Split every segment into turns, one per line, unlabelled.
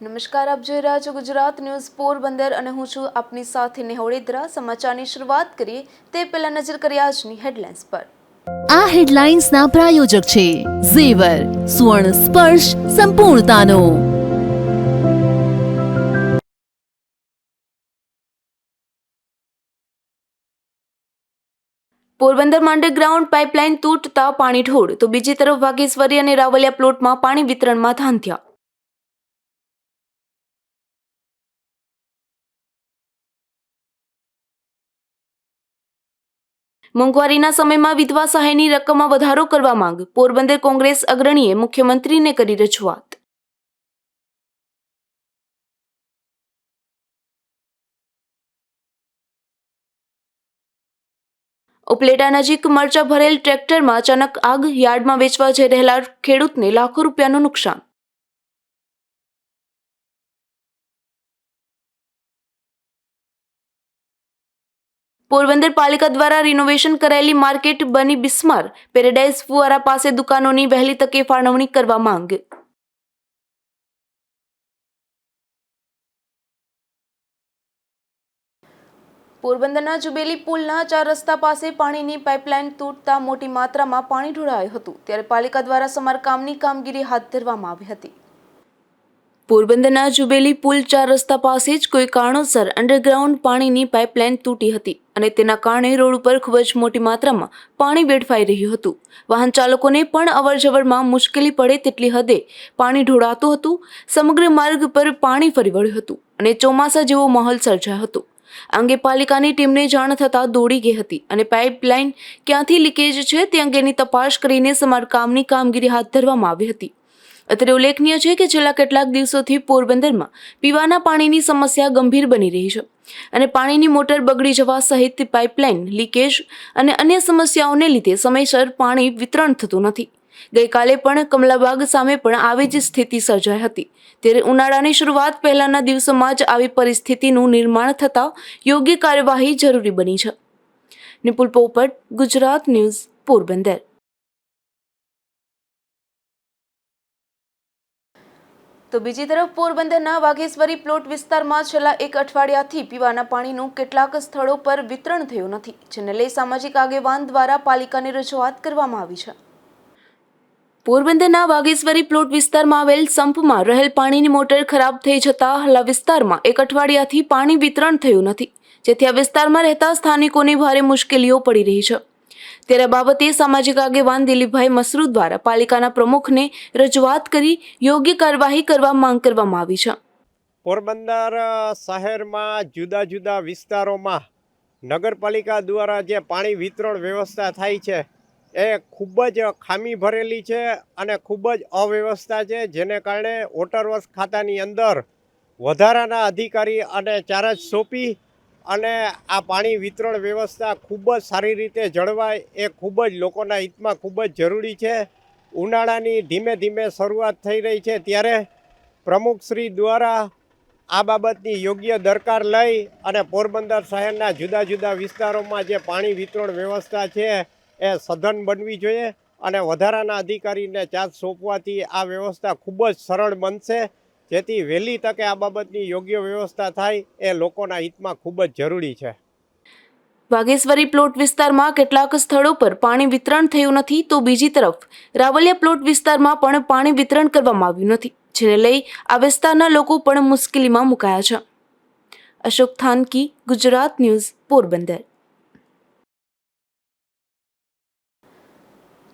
નમસ્કાર, આપ જોઈ રહ્યા છો ગુજરાત ન્યૂઝ પોરબંદર અને હું છું આપની સાથે નેહોળેદ્રા। સમાચારની શરૂઆત કરીએ તે પહેલા નજર કરીએ આજની હેડલાઇન્સ પર।
આ હેડલાઇન્સના પ્રાયોજક છે ઝેવર, સુવર્ણ સ્પર્શ સંપૂર્ણતાનો।
પોરબંદરમાં અંડરગ્રાઉન્ડ પાઇપલાઇન તૂટતા પાણી ઢોળ, તો બીજી તરફ વાઘેશ્વરી અને રાવલિયા પ્લોટમાં પાણી વિતરણમાં ધાંધ્યા। મોંઘવારીના સમયમાં વિધવા સહાયની રકમમાં વધારો કરવા માંગ, પોરબંદર કોંગ્રેસ અગ્રણીએ મુખ્યમંત્રીને કરી રજૂઆત। ઉપલેટા નજીક મરચા ભરેલ ટ્રેક્ટરમાં અચાનક આગ, યાર્ડમાં વેચવા જઈ રહેલા ખેડૂતને લાખો રૂપિયાનું નુકસાન। પોરબંદર પાલિકા દ્વારા રિનોવેશન કરાયેલી માર્કેટ બની બિસ્માર, પેરેડાઇઝ ફુવારા પાસે દુકાનોની વહેલી તકે ફાળવણી કરવા માંગ। પોરબંદરના જુબેલી પુલના 4 રસ્તા પાસે પાણીની પાઇપલાઇન તૂટતા મોટી માત્રામાં પાણી ઢોળાયું હતું, ત્યારે પાલિકા દ્વારા સમારકામની કામગીરી હાથ ધરવામાં આવી હતી। પોરબંદરના જુબેલી પુલ 4 રસ્તા પાસે જ કોઈ કારણોસર અંડરગ્રાઉન્ડ પાણીની પાઇપલાઇન તૂટી હતી અને તેના કારણે રોડ ઉપર ખૂબ જ મોટી માત્રામાં પાણી વેડફાઈ રહ્યું હતું। વાહન ચાલકોને પણ અવરજવરમાં મુશ્કેલી પડે તેટલી હદે પાણી ઢોળાતું હતું। સમગ્ર માર્ગ પર પાણી ફરી વળ્યું હતું અને ચોમાસા જેવો માહોલ સર્જાયો હતો। આ અંગે પાલિકાની ટીમને જાણ થતાં દોડી ગઈ હતી અને પાઇપલાઇન ક્યાંથી લીકેજ છે તે અંગેની તપાસ કરીને સમારકામની કામગીરી હાથ ધરવામાં આવી હતી। અત્રે ઉલ્લેખનીય છે કે છેલ્લા કેટલાક દિવસોથી પોરબંદરમાં પીવાના પાણીની સમસ્યા ગંભીર બની રહી છે અને પાણીની મોટર બગડી જવા સહિત પાઇપલાઇન લીકેજ અને અન્ય સમસ્યાઓને લીધે સમયસર પાણી વિતરણ થતું નથી। ગઈકાલે પણ કમલાબાગ સામે પણ આવી જ સ્થિતિ સર્જાઈ હતી, ત્યારે ઉનાળાની શરૂઆત પહેલાના દિવસોમાં જ આવી પરિસ્થિતિનું નિર્માણ થતાં યોગ્ય કાર્યવાહી જરૂરી બની છે। નિપુલ પોપટ, ગુજરાત ન્યૂઝ, પોરબંદર। તો બીજી તરફ પોરબંદરના વાઘેશ્વરી પ્લોટ વિસ્તારમાં છેલ્લા એક અઠવાડિયાથી પીવાના પાણીનું કેટલાક સ્થળો પર વિતરણ થયું નથી, જેને લઈ સામાજિક આગેવાન દ્વારા પાલિકાને રજૂઆત કરવામાં આવી છે। પોરબંદરના વાઘેશ્વરી પ્લોટ વિસ્તારમાં આવેલ સંપમાં રહેલ પાણીની મોટર ખરાબ થઈ જતા હાલ વિસ્તારમાં એક અઠવાડિયાથી પાણી વિતરણ થયું નથી, જેથી આ વિસ્તારમાં રહેતા સ્થાનિકોને ભારે મુશ્કેલીઓ પડી રહી છે। ત્યારે બાબતે સામાજિક આગેવાન દિલીપભાઈ મસરૂ દ્વારા પાલિકાના પ્રમુખને રજૂઆત કરી યોગ્ય કાર્યવાહી કરવા માંગ કરવામાં આવી છે।
પોરબંદર શહેરમાં જુદા જુદા વિસ્તારોમાં નગરપાલિકા દ્વારા જે પાણી વિતરણ વ્યવસ્થા થાય છે એ ખૂબ જ ખામી ભરેલી છે અને ખૂબ જ અવ્યવસ્થા છે, જેને કારણે વોટર વર્ક્સ ખાતાની અંદર વધારાના અધિકારી અને ચાર્જ સોંપી અને આ પાણી વિતરણ વ્યવસ્થા ખૂબ જ સારી રીતે જળવાય એ ખૂબ જ લોકોના હિતમાં ખૂબ જ જરૂરી છે। ઉનાળાની ધીમે ધીમે શરૂઆત થઈ રહી છે, ત્યારે પ્રમુખશ્રી દ્વારા આ બાબતની યોગ્ય દરકાર લઈ અને પોરબંદર શહેરના જુદા જુદા વિસ્તારોમાં જે પાણી વિતરણ વ્યવસ્થા છે એ સઘન બનવી જોઈએ અને વધારાના અધિકારીને ચાર્જ સોંપવાથી આ વ્યવસ્થા ખૂબ જ સરળ બનશે, જેથી વહેલી તકે આ બાબતની યોગ્ય વ્યવસ્થા થાય એ લોકોના હિતમાં ખૂબ જ જરૂરી છે।
વાઘેશ્વરી પ્લોટ વિસ્તારમાં કેટલાક સ્થળો પર પાણી વિતરણ થયું નથી, તો બીજી તરફ રાવલિયા પ્લોટ વિસ્તારમાં પણ પાણી વિતરણ કરવામાં આવ્યું નથી, જેને લઈ આ વિસ્તારના લોકો પણ મુશ્કેલીમાં મુકાયા છે। અશોક થાનકી, ગુજરાત ન્યૂઝ, પોરબંદર।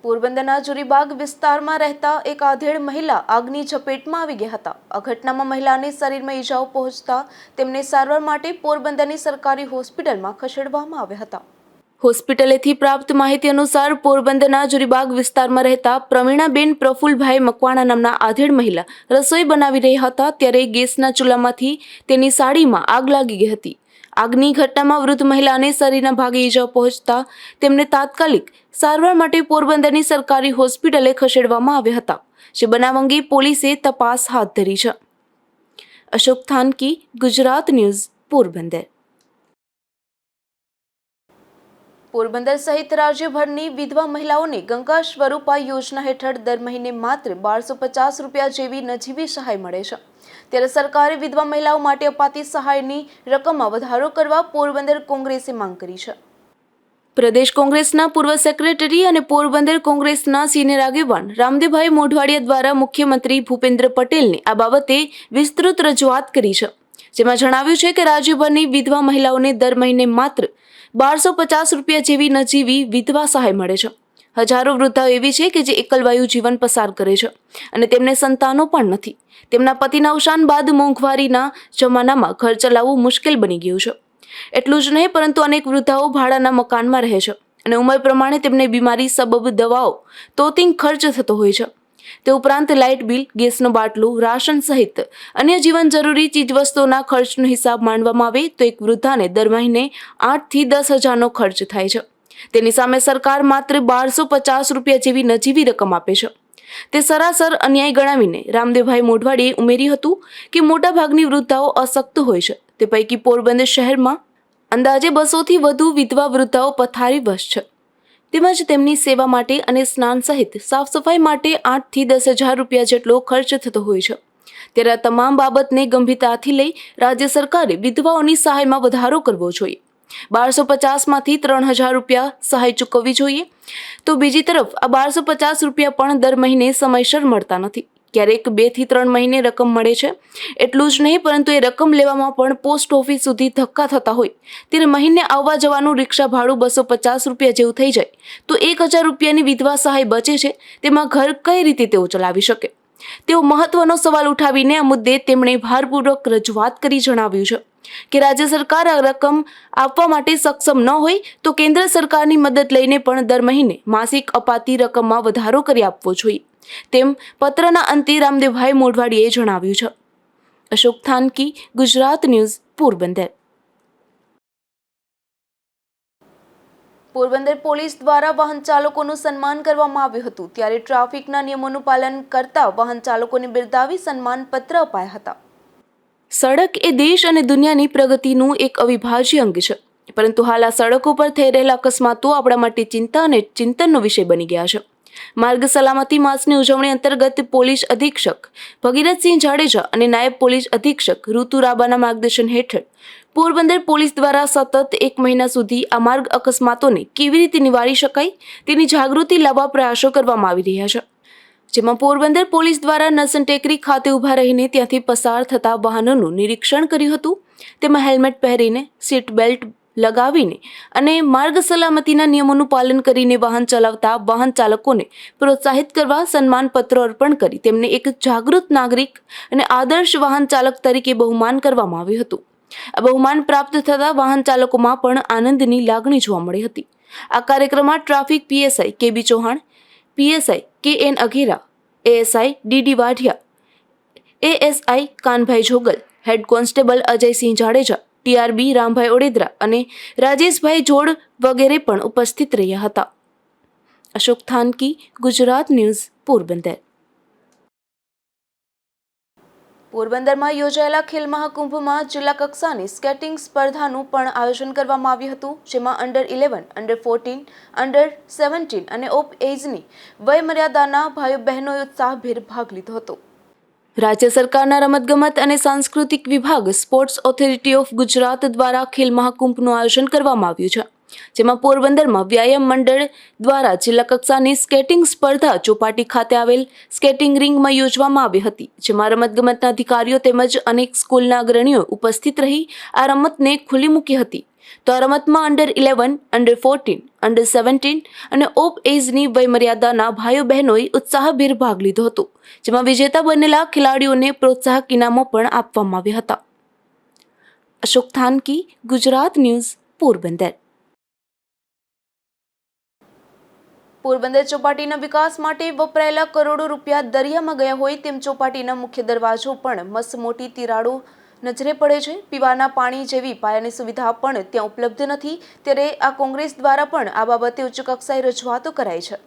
પોરબંદરના જુરીબાગ વિસ્તારમાં રહેતા એક આધેડ મહિલા આગની ઝપેટમાં આવી ગયા હતા। આ ઘટનામાં મહિલાને શરીરમાં ઈજાઓ પહોંચતા તેમને સારવાર માટે પોરબંદરની સરકારી હોસ્પિટલમાં ખસેડવામાં આવ્યા હતા। હોસ્પિટલેથી પ્રાપ્ત માહિતી અનુસાર પોરબંદરના જુરીબાગ વિસ્તારમાં રહેતા પ્રવીણાબેન પ્રફુલભાઈ મકવાણા નામના આધેડ મહિલા રસોઈ બનાવી રહ્યા હતા, ત્યારે ગેસના ચૂલામાંથી તેની સાડીમાં આગ લાગી ગઈ હતી। આગની ઘટનામાં વૃદ્ધ મહિલાને શરીરના ભાગે ઈજાઓ પહોંચતા તેમને તાત્કાલિક સારવાર માટે પોરબંદરની સરકારી હોસ્પિટલે ખસેડવામાં આવ્યા હતા, જે બનાવ અંગે પોલીસે તપાસ હાથ ધરી છે। અશોક થાનકી, ગુજરાત ન્યૂઝ, પોરબંદર। પોરબંદર સહિત રાજ્યભરની વિધવા મહિલાઓને ગંગા સ્વરૂપા યોજના હેઠળ દર મહિને માત્ર 1250 રૂપિયા જેવી નજીવી સહાય મળે છે, ત્યારે સરકારે વિધવા મહિલાઓ માટે અપાતી સહાયની રકમમાં વધારો કરવા પોરબંદર કોંગ્રેસે માંગ કરી છે. પ્રદેશ કોંગ્રેસના પૂર્વ સેક્રેટરી અને પોરબંદર કોંગ્રેસના સિનિયર આગેવાન રામદેવભાઈ મોઢવાડિયા દ્વારા મુખ્યમંત્રી ભૂપેન્દ્ર પટેલને આ બાબતે વિસ્તૃત રજૂઆત કરી છે, જેમાં જણાવ્યું છે કે રાજ્યભરની વિધવા મહિલાઓને દર મહિને માત્ર 1250 રૂપિયા જેવી નજીવી વિધવા સહાય મળે છે. હજારો વૃદ્ધાઓ એવી છે કે જે એકલવાયુ જીવન પસાર કરે છે અને તેમને સંતાનો પણ નથી. તેમના પતિના અવસાન બાદ મોંઘવારીના જમાનામાં ઘર ચલાવવું મુશ્કેલ બની ગયું છે. એટલું જ નહીં, પરંતુ અનેક વૃદ્ધાઓ ભાડાના મકાનમાં રહે છે અને ઉંમર પ્રમાણે તેમને બીમારી સબબ દવાઓ તોતિંગ ખર્ચ થતો હોય છે. તે ઉપરાંત લાઇટ બિલ, ગેસનો બાટલો, રાશન સહિત અન્ય જીવન જરૂરી ચીજવસ્તુઓના ખર્ચનો હિસાબ માંડવામાં આવે તો એક વૃદ્ધાને દર મહિને 8 થી 10 હજારનો ખર્ચ થાય છે. તેની સામે સરકાર માત્ર 1250 રૂપિયા જેવી નજીવી રકમ આપે છે. તે સરાસર અન્યાય ગણાવીને રામદેવભાઈ મોઢવાડીએ ઉમેર્યું હતું કે મોટાભાગની વૃદ્ધાઓ અશક્ત હોય છે. તે પૈકી પોરબંદર શહેરમાં અંદાજે 200 થી વધુ વિધવા વૃદ્ધાઓ પથારીવશ છે, તેમજ તેમની સેવા માટે અને સ્નાન સહિત સાફ સફાઈ માટે 8 થી 10 હજાર રૂપિયા જેટલો ખર્ચ થતો હોય છે. ત્યારે આ તમામ બાબતને ગંભીરતાથી લઈ રાજ્ય સરકારે વિધવાઓની સહાયમાં વધારો કરવો જોઈએ. 1250માંથી 3000 રૂપિયા સહાય ચૂકવવી જોઈએ. તો બીજી તરફ આ 1250 રૂપિયા પણ દર મહિને સમયસર મળતા નથી. ક્યારેક 2 થી 3 મહિને રકમ મળે છે. એટલું જ નહીં, પરંતુ એ રકમ લેવામાં પણ પોસ્ટ ઓફિસ સુધી ધક્કા થતા હોય. ત્યારે મહિને આવવા જવાનું રિક્ષા ભાડું 250 રૂપિયા જેવું થઈ જાય તો 1000 રૂપિયાની વિધવા સહાય બચે છે. તેમાં ઘર કઈ રીતે તેઓ ચલાવી શકે? તેઓ મહત્વનો સવાલ ઉઠાવીને આ મુદ્દે તેમણે ભારપૂર્વક રજૂઆત કરી જણાવ્યું છે કે રાજ્ય સરકાર આ રકમ આપવા માટે સક્ષમ ન હોય તો કેન્દ્ર સરકારની મદદ લઈને પણ દર મહિને માસિક અપાતી રકમમાં વધારો કરી આપવો જોઈએ, તેમ પત્રના અંતે રામદેવભાઈ મોઢવાડીએ જણાવ્યું છે. અશોક થાનકી, ગુજરાત ન્યૂઝ, પોરબંદર. પોરબંદર પોલીસ દ્વારા વાહન ચાલકોનું સન્માન કરવામાં આવ્યું હતું. ત્યારે ટ્રાફિકના નિયમોનું પાલન કરતા વાહન ચાલકોને બિરદાવી સન્માનપત્ર અપાયા હતા. સડક એ દેશ અને દુનિયાની પ્રગતિનું એક અવિભાજ્ય અંગ છે, પરંતુ હાલ આ સડકો પર થઈ રહેલા અકસ્માતો આપણા માટે ચિંતા અને ચિંતનનો વિષય બની ગયા છે. માર્ગ સલામતી માસની ઉજવણી અંતર્ગત પોલીસ અધિક્ષક ભગીરથસિંહ જાડેજા અને નાયબ પોલીસ અધિક્ષક ઋતુ રાબાના માર્ગદર્શન હેઠળ પોરબંદર પોલીસ દ્વારા સતત 1 મહિના સુધી આ માર્ગ અકસ્માતોને કેવી રીતે નિવારી શકાય તેની જાગૃતિ લાવવા પ્રયાસો કરવામાં આવી રહ્યા છે. જેમાં પોરબંદર પોલીસ દ્વારા નરસન ટેકરી ખાતે ઊભા રહીને ત્યાંથી પસાર થતા વાહનોનું નિરીક્ષણ કર્યું હતું. તેમાં હેલ્મેટ પહેરીને, સીટ બેલ્ટ લગાવીને અને માર્ગ સલામતીના નિયમોનું પાલન કરીને વાહન ચલાવતા વાહન ચાલકોને પ્રોત્સાહિત કરવા સન્માનપત્રો અર્પણ કરી તેમને એક જાગૃત નાગરિક અને આદર્શ વાહન ચાલક તરીકે બહુમાન કરવામાં આવ્યું હતું. આ બહુમાન પ્રાપ્ત થતા વાહન ચાલકોમાં પણ આનંદની લાગણી જોવા મળી હતી. આ કાર્યક્રમમાં traffic PSI KB Chauhan, PSI KN Aghera, ASI DD Vadhiya, ASI Kanbhai Jogal, head constable Ajaysinh Jadeja, TRB Rambhai Odedara અને રાજેશભાઈ જોડ વગેરે પણ ઉપસ્થિત રહ્યા હતા. અશોક થાનકી, ગુજરાત ન્યૂઝ, પોરબંદર. પોરબંદરમાં યોજાયેલા ખેલ મહાકુંભમાં જિલ્લા કક્ષાની સ્કેટિંગ સ્પર્ધાનું પણ આયોજન કરવામાં આવ્યું હતું, જેમાં અંડર 11, અંડર 14, અંડર 17 અને ઓપ એજની વયમર્યાદાના ભાઈઓ બહેનોએ ઉત્સાહભેર ભાગ લીધો હતો. રાજ્ય સરકારના રમતગમત અને સાંસ્કૃતિક વિભાગ સ્પોર્ટ્સ ઓથોરિટી ઓફ ગુજરાત દ્વારા ખેલ મહાકુંભનું આયોજન કરવામાં આવ્યું છે, જેમાં પોરબંદરમાં વ્યાયામ મંડળ દ્વારા જિલ્લા કક્ષાની સ્કેટિંગ સ્પર્ધા ચોપાટી ખાતે આવેલ સ્કેટિંગ રિંગમાં યોજવામાં આવી હતી. જેમાં રમતગમતના અધિકારીઓ તેમજ અનેક સ્કૂલના અગ્રણીઓ ઉપસ્થિત રહી આ રમતને ખુલ્લી મૂકી હતી. તો આ રમતમાં અંડર 11, અંડર 14, અંડર 17 અને ઓપ એજની વયમર્યાદાના ભાઈઓ બહેનોએ ઉત્સાહભેર ભાગ લીધો હતો, જેમાં વિજેતા બનેલા ખેલાડીઓને પ્રોત્સાહક ઇનામો પણ આપવામાં આવ્યા હતા. અશોક થાનકી, ગુજરાત ન્યૂઝ, પોરબંદર. પોરબંદર ચોપાટીના વિકાસ માટે વપરાયેલા કરોડો રૂપિયા દરિયામાં ગયા હોય તેમ ચોપાટીના મુખ્ય દરવાજો પણ મસ્ત મોટી તિરાડો નજરે પડે છે. પીવાના પાણી જેવી પાયાની સુવિધા પણ ત્યાં ઉપલબ્ધ નથી. ત્યારે આ કોંગ્રેસ દ્વારા પણ આ બાબતે ઉચ્ચ કક્ષાએ રજૂઆતો કરાઈ છે.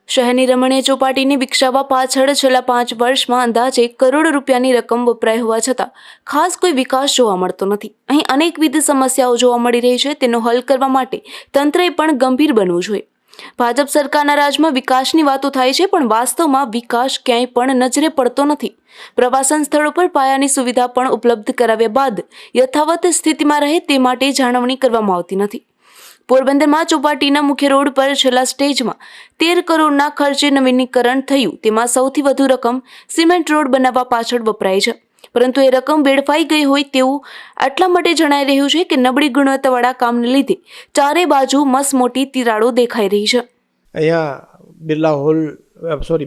શહેરની રમણીય ચોપાટીને વિકસાવવા પાછળ છેલ્લા 5 વર્ષમાં અંદાજે કરોડ રૂપિયાની રકમ વપરાઈ હોવા છતાં ખાસ કોઈ વિકાસ જોવા મળતો નથી. અહીં અનેકવિધ સમસ્યાઓ જોવા મળી રહી છે. તેનો હલ કરવા માટે તંત્રએ પણ ગંભીર બનવું જોઈએ. ભાજપ સરકારના રાજમાં વિકાસની વાતો થાય છે, પણ વાસ્તવમાં વિકાસ ક્યાંય પણ નજરે પડતો નથી. પ્રવાસન સ્થળો પર પાયાની સુવિધા પણ ઉપલબ્ધ કરાવ્યા બાદ યથાવત સ્થિતિમાં રહે તે માટે જાળવણી કરવામાં આવતી નથી. પોરબંદરમાં ચોપાટીના મુખ્ય રોડ પર છેલ્લા સ્ટેજમાં 13 કરોડના ખર્ચે નવીનીકરણ થયું. તેમાં સૌથી વધુ રકમ સિમેન્ટ રોડ બનાવવા પાછળ વપરાય છે, પરંતુ એ રકમ વેડફાઈ ગઈ હોય તેવું આટલા માટે જણાઈ રહ્યું છે કે નબળી ગુણવત્તાવાળા કામને લીધે ચારે બાજુ મસમોટી તિરાડો દેખાઈ રહી છે.
અહીંયા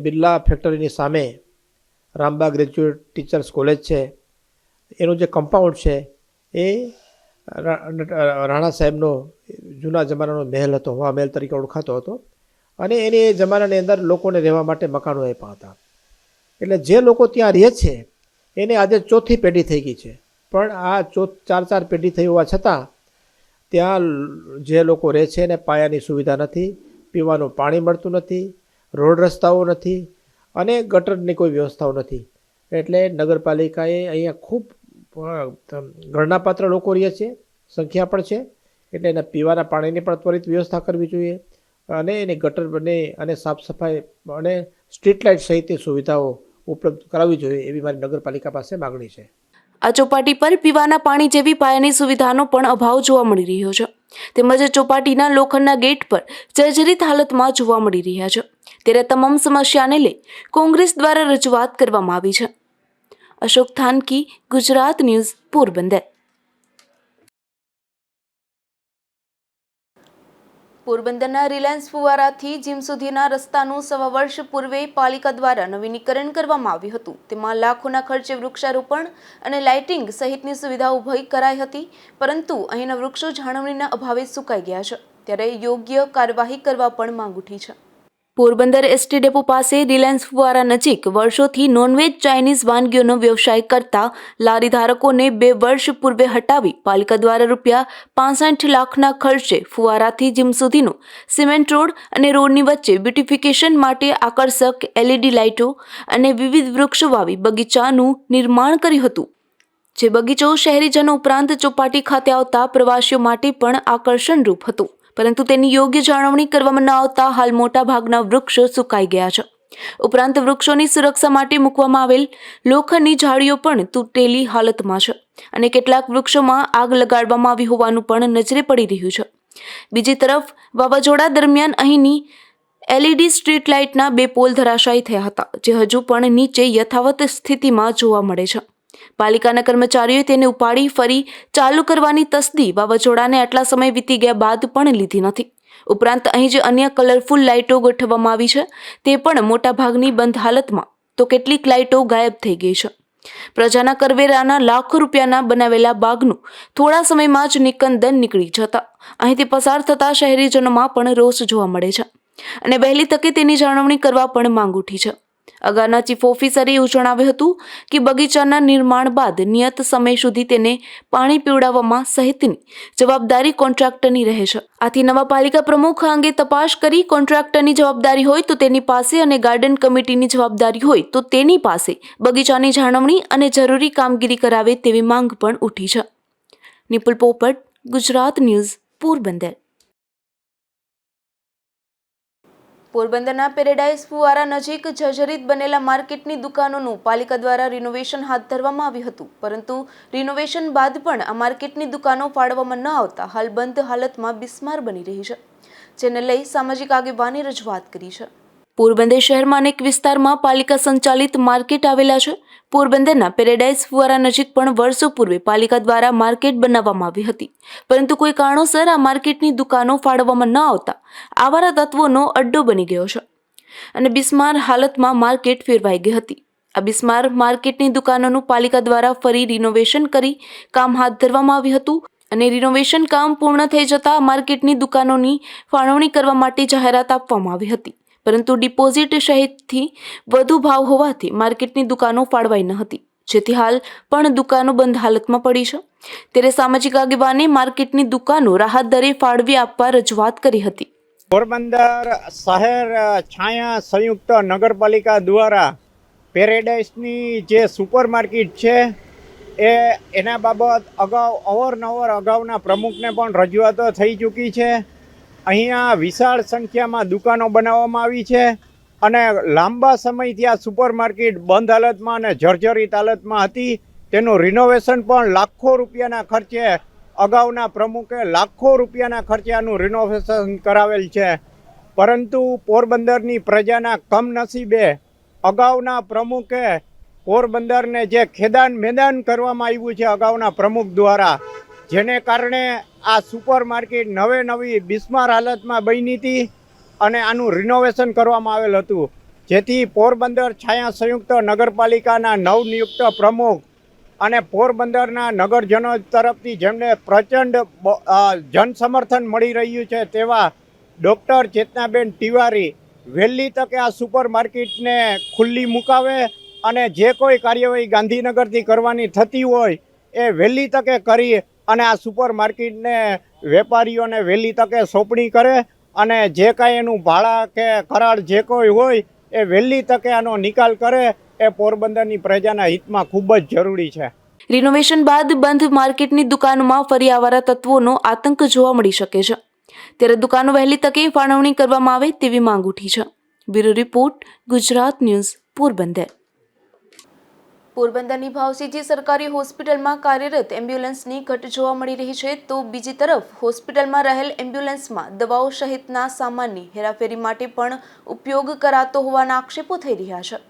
બિરલા ફેક્ટરીની સામે રામબાગ ગ્રેજ્યુએટ ટીચર્સ કોલેજ છે. એનું જે કમ્પાઉન્ડ છે એ રાણા સાહેબનો જૂના જમાનાનો મહેલ હતો, હવા મહેલ તરીકે ઓળખાતો હતો. અને એની એ જમાનાની અંદર લોકોને રહેવા માટે મકાનો આપ્યા હતા. એટલે જે લોકો ત્યાં રહે છે એને આજે ચોથી પેઢી થઈ ગઈ છે. પણ આ 4 પેઢી થઈ હોવા છતાં ત્યાં જે લોકો રહે છે એને પાયાની સુવિધા નથી, પીવાનું પાણી મળતું નથી, રોડ રસ્તાઓ નથી અને ગટરની કોઈ વ્યવસ્થાઓ નથી. એટલે નગરપાલિકાએ અહીંયા ખૂબ ગણનાપાત્ર લોકો રહે છે, સંખ્યા પણ છે. એટલે એના પીવાના પાણીની પણ ત્વરિત વ્યવસ્થા કરવી જોઈએ અને એની ગટર બને અને સાફ સફાઈ અને સ્ટ્રીટ લાઇટ સહિતની સુવિધાઓ ઉપલબ્ધ કરાવવી જોઈએ એવી મારી નગરપાલિકા પાસે માગણી છે.
આ ચોપાટી પર પીવાના પાણી જેવી પાયાની સુવિધાનો પણ અભાવ જોવા મળી રહ્યો છે. તેમજ ચોપાટીના લોખંડના ગેટ પર જર્જરિત હાલતમાં જોવા મળી રહ્યા છે. ત્યારે તમામ સમસ્યાને લઈ કોંગ્રેસ દ્વારા રજૂઆત કરવામાં આવી છે. અશોક થાનકી, ગુજરાત ન્યૂઝ, પોરબંદર. પોરબંદરના રિલાયન્સ ફુવારાથી જીમ સુધીના રસ્તાનું 1.25 વર્ષ પૂર્વે પાલિકા દ્વારા નવીનીકરણ કરવામાં આવ્યું હતું. તેમાં લાખોના ખર્ચે વૃક્ષારોપણ અને લાઇટિંગ સહિતની સુવિધા ઊભી કરાઈ હતી, પરંતુ અહીંના વૃક્ષો જાળવણીના અભાવે સુકાઈ ગયા છે. ત્યારે યોગ્ય કાર્યવાહી કરવા પણ માંગ ઉઠી છે. પોરબંદર એસટી ડેપો પાસે રિલાયન્સ ફુવારા નજીક વર્ષોથી નોનવેજ ચાઇનીઝ વાનગીઓનો વ્યવસાય કરતા લારી ધારકોને 2 વર્ષ પૂર્વે હટાવી પાલિકા દ્વારા ₹65 લાખના ખર્ચે ફુવારાથી જીમ સુધીનો સિમેન્ટ રોડ અને રોડની વચ્ચે બ્યુટિફિકેશન માટે આકર્ષક LED લાઇટો અને વિવિધ વૃક્ષો વાવી બગીચાનું નિર્માણ કર્યું હતું. જે બગીચો શહેરીજનો ઉપરાંત ચોપાટી ખાતે આવતા પ્રવાસીઓ માટે પણ આકર્ષણરૂપ હતો, પરંતુ તેની યોગ્ય જાળવણી કરવામાં ન આવતા હાલ મોટા ભાગના વૃક્ષો સુકાઈ ગયા છે. ઉપરાંત વૃક્ષોની સુરક્ષા માટે મૂકવામાં આવેલ લોખંડની જાળીઓ પણ તૂટેલી હાલતમાં છે અને કેટલાક વૃક્ષોમાં આગ લગાડવામાં આવી હોવાનું પણ નજરે પડી રહ્યું છે. બીજી તરફ વાવાઝોડા દરમિયાન અહીંની LED સ્ટ્રીટ લાઇટના 2 પોલ ધરાશાયી થયા હતા, જે હજુ પણ નીચે યથાવત સ્થિતિમાં જોવા મળે છે. પાલિકાના કર્મચારીઓએ તેને ઉપાડી ફરી ચાલુ કરવાની તસ્દી વાવાઝોડાને આટલા સમય વીતી ગયા બાદ પણ લીધી નથી. ઉપરાંત અહીં જે અન્ય કલરફુલ લાઇટો ગોઠવવામાં આવી છે તે પણ મોટાભાગની બંધ હાલતમાં, તો કેટલીક લાઇટો ગાયબ થઈ ગઈ છે. પ્રજાના કરવેરાના લાખો રૂપિયાના બનાવેલા બાગનું થોડા સમયમાં જ નિકંદન નીકળી જતા અહીંથી પસાર થતા શહેરીજનોમાં પણ રોષ જોવા મળે છે અને વહેલી તકે તેની જાળવણી કરવા પણ માંગ ઉઠી છે. અગાઉના ચીફ ઓફિસરે એવું જણાવ્યું હતું કે બગીચાના નિર્માણ બાદ નિયત સમય સુધી તેને પાણી પીવડાવવામાં સહિતની જવાબદારી કોન્ટ્રાક્ટરની રહે છે. આથી નવા પાલિકા પ્રમુખ અંગે તપાસ કરી કોન્ટ્રાક્ટરની જવાબદારી હોય તો તેની પાસે અને ગાર્ડન કમિટીની જવાબદારી હોય તો તેની પાસે બગીચાની જાળવણી અને જરૂરી કામગીરી કરાવે તેવી માંગ પણ ઉઠી છે. નિપુલ પોપટ, ગુજરાત ન્યૂઝ, પોરબંદર. પોરબંદરના પેરેડાઇઝ ફુવારા નજીક જર્જરિત બનેલા માર્કેટની દુકાનોનું પાલિકા દ્વારા રિનોવેશન હાથ ધરવામાં આવ્યું હતું, પરંતુ રિનોવેશન બાદ પણ આ માર્કેટની દુકાનો ફાળવવામાં ન આવતા હાલ બંધ હાલતમાં બિસ્માર બની રહી છે, જેને લઈ સામાજિક આગેવાનોએ રજૂઆત કરી છે. પોરબંદર શહેરમાં અનેક વિસ્તારમાં પાલિકા સંચાલિત માર્કેટ આવેલા છે. પોરબંદરના પેરેડાઇઝ ફુવારા નજીક પણ વર્ષો પૂર્વે પાલિકા દ્વારા માર્કેટ બનાવવામાં આવી હતી, પરંતુ કોઈ કારણોસર આ માર્કેટની દુકાનો ફાળવવામાં ન આવતા આવારા તત્વોનો અડ્ડો બની ગયો છે અને બિસ્માર હાલતમાં માર્કેટ ફેરવાઈ ગઈ હતી. આ બિસ્માર માર્કેટની દુકાનોનું પાલિકા દ્વારા ફરી રિનોવેશન કરી કામ હાથ ધરવામાં આવ્યું હતું અને રિનોવેશન કામ પૂર્ણ થઈ જતા માર્કેટની દુકાનોની ફાળવણી કરવા માટે જાહેરાત આપવામાં આવી હતી, પરંતુ ડિપોઝિટ સહિતથી વધુ ભાવ હોવાથી માર્કેટની દુકાનો ફાળવાઈ ન હતી, જેથી હાલ પણ દુકાનો બંધ હાલતમાં પડી છે. ત્યારે સામાજિક આગેવાને માર્કેટની દુકાનો રાહત દરે ફાળવી આપવા રજૂઆત કરી હતી.
પોરબંદર શહેર છાયા સંયુક્ત નગરપાલિકા દ્વારા પેરેડાઇઝની જે સુપર માર્કેટ છે એના બાબત અગાઉના પ્રમુખને પણ રજૂઆતો થઈ ચૂકી છે અહીંયા વિશાળ સંખ્યામાં દુકાનો બનાવવામાં આવી છે અને લાંબા સમયથી આ સુપરમાર્કેટ બંધ હાલતમાં અને જર્જરિત હાલતમાં હતી. તેનું રિનોવેશન પણ લાખો રૂપિયાના ખર્ચે અગાઉના પ્રમુખે લાખો રૂપિયાના ખર્ચે આનું રિનોવેશન કરાવેલ છે. પરંતુ પોરબંદરની પ્રજાના કમનસીબે અગાઉના પ્રમુખે પોરબંદરને જે ખેદાન મેદાન કરવામાં આવ્યું છે અગાઉના પ્રમુખ દ્વારા, જેને કારણે આ સુપરમાર્કેટ નવી બિસ્માર હાલતમાં બની હતી અને આનું રિનોવેશન કરવામાં આવેલ હતું. જેથી પોરબંદર છાયા સંયુક્ત નગરપાલિકાના નવનિયુક્ત પ્રમુખ અને પોરબંદરના નગરજનો તરફથી જેમને પ્રચંડ જનસમર્થન મળી રહ્યું છે તેવા ડૉક્ટર ચેતનાબેન તિવારી વહેલી તકે આ સુપરમાર્કેટને ખુલ્લી મુકાવે અને જે કોઈ કાર્યવાહી ગાંધીનગરથી કરવાની થતી હોય એ વહેલી તકે કરી અને આ સુપરમાર્કેટને વેપારીઓને વહેલી તકે સોંપણી કરે અને જે કાંઈ એનું ભાડા કે કરાર જે કોઈ હોય એ વહેલી તકે આનો નિકાલ કરે એ પોરબંદરની પ્રજાના હિતમાં ખૂબ જ જરૂરી છે.
રિનોવેશન બાદ બંધ માર્કેટની દુકાનોમાં ફરી આવારા તત્વોનો આતંક જોવા મળી શકે છે. ત્યારે દુકાનો વહેલી તકે ફાળવણી કરવામાં આવે તેવી માંગ ઉઠી છે. Bureau report, Gujarat news, Porbandar. પોરબંદરની ભાવસીજી સરકારી હોસ્પિટલમાં કાર્યરત એમ્બ્યુલન્સની ઘટ જોવા મળી રહી છે, તો બીજી તરફ હોસ્પિટલમાં રહેલ એમ્બ્યુલન્સમાં દવાઓ સહિતના સામાનની હેરાફેરી માટે પણ ઉપયોગ કરાતો હોવાના આક્ષેપો થઈ રહ્યા છે.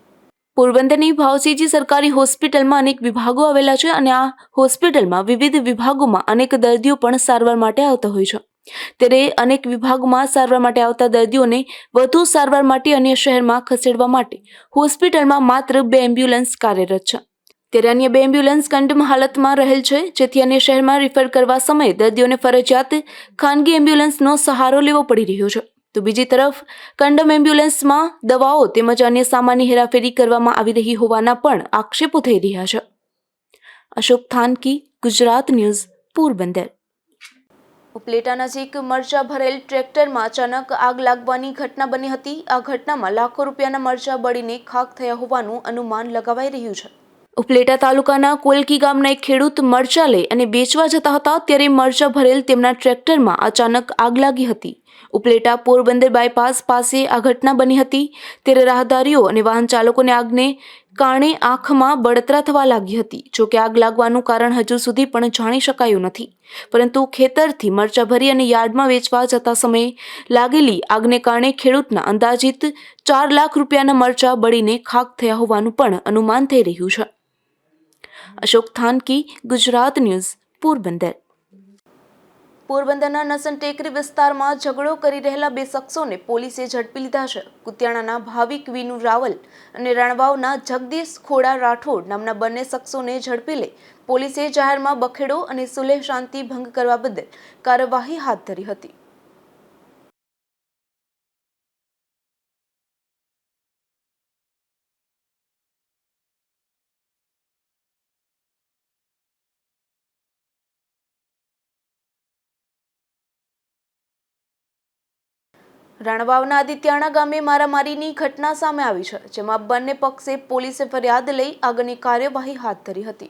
પોરબંદરની ભાવસીજી સરકારી હોસ્પિટલમાં અનેક વિભાગો આવેલા છે અને આ હોસ્પિટલમાં વિવિધ વિભાગોમાં અનેક દર્દીઓ પણ સારવાર માટે આવતા હોય છે. ત્યારે અનેક વિભાગોમાં સારવાર માટે આવતા દર્દીઓને વધુ સારવાર માટે અન્ય શહેરમાં ખસેડવા માટે હોસ્પિટલમાં માત્ર 2 એમ્બ્યુલન્સ કાર્યરત છે. ત્યારે અન્ય 2 એમ્બ્યુલન્સ કંડમ હાલતમાં રહેલ છે, જેથી અન્ય શહેરમાં રિફર કરવા સમયે દર્દીઓને ફરજિયાત ખાનગી એમ્બ્યુલન્સનો સહારો લેવો પડી રહ્યો છે. તો બીજી તરફ કંડમ એમ્બ્યુલન્સમાં દવાઓ તેમજ અન્ય સામાનની હેરાફેરી કરવામાં આવી રહી હોવાના પણ આક્ષેપો થઈ રહ્યા છે. અશોક થાનકી, ગુજરાત ન્યૂઝ, પોરબંદર. ઉપલેટા નજીક મરચા ભરેલ ટ્રેક્ટરમાં અચાનક આગ લાગવાની ઘટના બની હતી. આ ઘટનામાં લાખો રૂપિયાના મરચા બળીને ખાખ થયા હોવાનું અનુમાન લગાવાઈ રહ્યું છે. ઉપલેટા તાલુકાના કોલકી ગામના એક ખેડૂત મરચા લઈ અને વેચવા જતા હતા, ત્યારે મરચા ભરેલ તેમના ટ્રેક્ટરમાં અચાનક આગ લાગી હતી. ઉપલેટા પોરબંદર બાયપાસ પાસે આ ઘટના બની હતી. ત્યારે રાહદારીઓ અને વાહન ચાલકોને આગને કારણે આંખમાં બળતરા થવા લાગી હતી. જોકે આગ લાગવાનું કારણ હજુ સુધી પણ જાણી શકાયું નથી, પરંતુ ખેતરથી મરચા ભરી અને યાર્ડમાં વેચવા જતા સમયે લાગેલી આગને કારણે ખેડૂતના અંદાજિત 4 લાખ રૂપિયાના મરચા બળીને ખાખ થયા હોવાનું પણ અનુમાન થઈ રહ્યું છે. અશોક થાનકી, ગુજરાત ન્યૂઝ, પોરબંદર. પોરબંદરના નસન ટેકરી વિસ્તારમાં ઝઘડો કરી રહેલા 2 શખ્સોને પોલીસે ઝડપી લીધા છે. કુતિયાણાના ભાવિક વિનુ રાવલ અને રણવાવના જગદીશ ખોડા રાઠોડ નામના બંને શખ્સોને ઝડપી લઈ પોલીસે જાહેરમાં બખેડો અને સુલેહ શાંતિ ભંગ કરવા બદલ કાર્યવાહી હાથ ધરી હતી. રણવાવના આદિત્યાણા ગામે મારામારીની ઘટના સામે આવી છે, જેમાં બંને પક્ષે પોલીસે ફરિયાદ લઈ આગળની કાર્યવાહી હાથ ધરી હતી.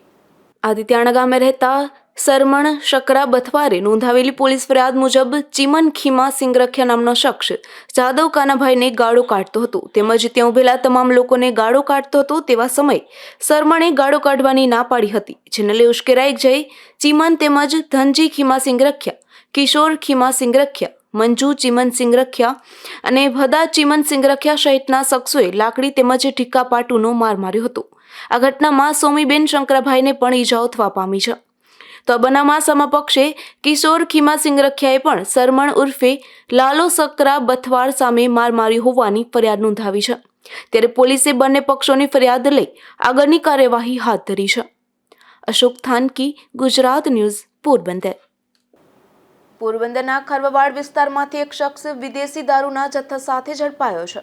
આદિત્યાણા ગામે રહેતા સરમણ શકરા બથવારે નોંધાવેલી પોલીસ ફરિયાદ મુજબ ચીમન ખીમા સિંગરખિયા નામનો શખ્સ જાદવ કાનાભાઈને ગાળો કાઢતો હતો, તેમજ ત્યાં ઉભેલા તમામ લોકોને ગાળો કાઢતો હતો. તેવા સમયે સરમણે ગાળો કાઢવાની ના પાડી હતી, જેને લઈ ઉશ્કેરાઈ જઈ ચીમન તેમજ ધનજી ખીમા સિંગરખિયા, કિશોર ખીમા સિંગરખિયા, મંજુ ચીમન સિંગરખિયા અને ભદા ચીમન સિંગરખિયા સહિતના શખ્સોએ લાકડી તેમજ ઠીક્કા પાટુનો માર માર્યો હતો. આ ઘટનામાં સોમીબેન શંકરાભાઈને પણ ઈજાઓ થવા પામી છે. તો આ બનાવમાં સમપક્ષે કિશોર ખીમા સિંગરખિયાએ પણ સરમણ ઉર્ફે લાલો સકરા બથવાર સામે માર માર્યો હોવાની ફરિયાદ નોંધાવી છે. ત્યારે પોલીસે બંને પક્ષોની ફરિયાદ લઈ આગળની કાર્યવાહી હાથ ધરી છે. અશોક થાનકી, ગુજરાત ન્યૂઝ, પોરબંદર. પોરબંદરના ખરવાવાડ વિસ્તારમાંથી એક શખ્સ વિદેશી દારૂના જથ્થા સાથે ઝડપાયો છે.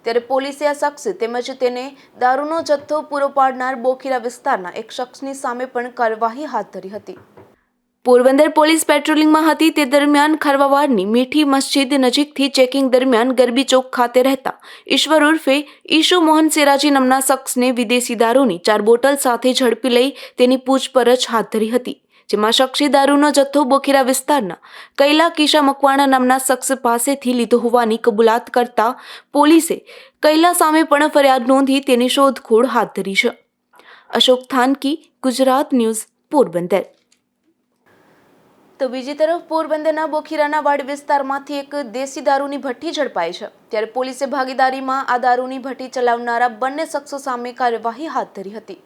ત્યારે પોલીસે આ શખ્સ તેમજ તેને દારૂનો જથ્થો પૂરો પાડનાર બોખીરા વિસ્તારના એક શખ્સની સામે પણ કાર્યવાહી હાથ ધરી હતી. પોરબંદર પોલીસ પેટ્રોલિંગમાં હતી તે દરમિયાન ખરવાવાડની મીઠી મસ્જિદ નજીકથી ચેકિંગ દરમિયાન ગરબી ચોક ખાતે રહેતા ઈશ્વર ઉર્ફે ઈશુ મોહન સેરાજી નામના શખ્સને વિદેશી દારૂની 4 બોટલ સાથે ઝડપી લઈ તેની પૂછપરછ હાથ ધરી હતી. જેમાં શખ્સે દારૂનો જથ્થો બોખીરા વિસ્તારના કૈલા કિશા મકવાણા નામના શખ્સ પાસેથી લીધો હોવાની કબૂલાત કરતા પોલીસે કૈલા સામે પણ ફરિયાદ નોંધી તેની શોધખોળ હાથ ધરી છે. અશોક થાનકી, ગુજરાત ન્યૂઝ, પોરબંદર. તો બીજી તરફ પોરબંદરના બોખીરાના વાડ વિસ્તારમાંથી એક દેશી દારૂની ભઠ્ઠી ઝડપાઈ છે. ત્યારે પોલીસે ભાગીદારીમાં આ દારૂની ભઠ્ઠી ચલાવનારા બંને શખ્સો સામે કાર્યવાહી હાથ ધરી હતી.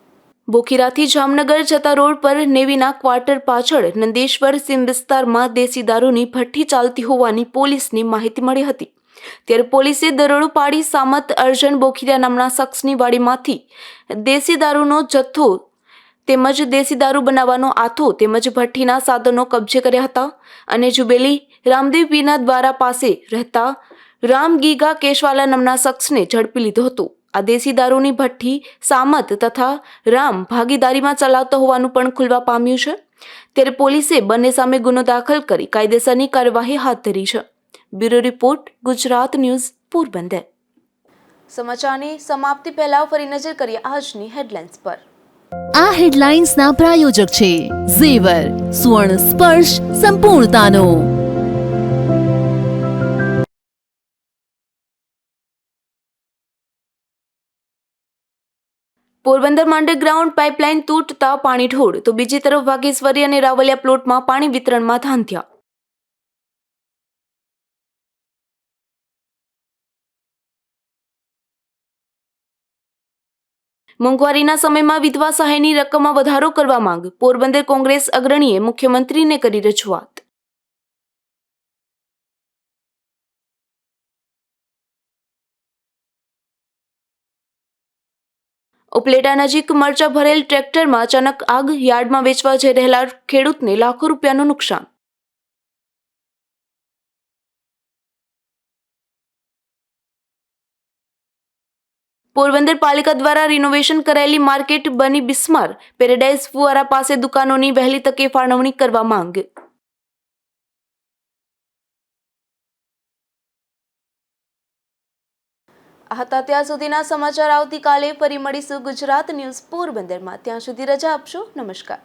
બોખીરાથી જામનગર જતા રોડ પર નેવીના ક્વાર્ટર પાછળ નંદેશ્વર સીમ વિસ્તારમાં દેશી દારૂની ભઠ્ઠી ચાલતી હોવાની પોલીસની માહિતી મળી હતી. ત્યારે પોલીસે દરોડો પાડી સામત અર્જન બોખીરા નામના શખ્સની વાડીમાંથી દેશી દારૂનો જથ્થો તેમજ દેશી દારૂ બનાવવાનો આથો તેમજ ભઠ્ઠીના સાધનો કબજે કર્યા હતા અને જુબેલી રામદેવ પીના દ્વારા પાસે રહેતા રામ ગીગા કેશવાલા નામના શખ્સને ઝડપી લીધો હતો. આ દેશી દારૂની ભઠ્ઠી સામત તથા રામ ભાગીદારીમાં ચલાવતો હોવાનું પણ ખુલવા પામ્યું છે. ત્યારે પોલીસે બંને સામે ગુનો દાખલ કરી કાયદેસરની કાર્યવાહી હાથ ધરી છે. Bureau report, Gujarat news, Porbandar. સમાચારની સમાપ્તિ પહેલા ફરી નજર કરીએ આજની હેડલાઇન્સ પર.
આ હેડલાઇન્સના પ્રાયોજક છે ઝેવર, સુવર્ણ સ્પર્શ સંપૂર્ણતાનો.
પોરબંદરમાં અંડરગ્રાઉન્ડ પાઇપલાઇન તૂટતા પાણી ઢોળ, તો બીજી તરફ વાઘેશ્વરી અને રાવલિયા પ્લોટમાં પાણી વિતરણમાં ધાંધ્યા. મોંઘવારીના સમયમાં વિધવા સહાયની રકમમાં વધારો કરવા માંગ, પોરબંદર કોંગ્રેસ અગ્રણીએ મુખ્યમંત્રીને કરી રજૂઆત. ઉપલેટા નજીક મરચા ભરેલ ટ્રેક્ટરમાં અચાનક આગ, યાર્ડમાં વેચવા જઈ રહેલા ખેડૂતને લાખો રૂપિયાનું નુકસાન. પોરબંદર પાલિકા દ્વારા રિનોવેશન કરાયેલી માર્કેટ બની બિસ્માર, પેરેડાઇઝ ફુવારા પાસે દુકાનોની વહેલી તકે ફાળવણી કરવા માંગ. આ હતા ત્યાં સુધીના સમાચાર. આવતીકાલે ફરી મળીશું ગુજરાત ન્યૂઝ પોરબંદરમાં. ત્યાં સુધી રજા આપશો. નમસ્કાર.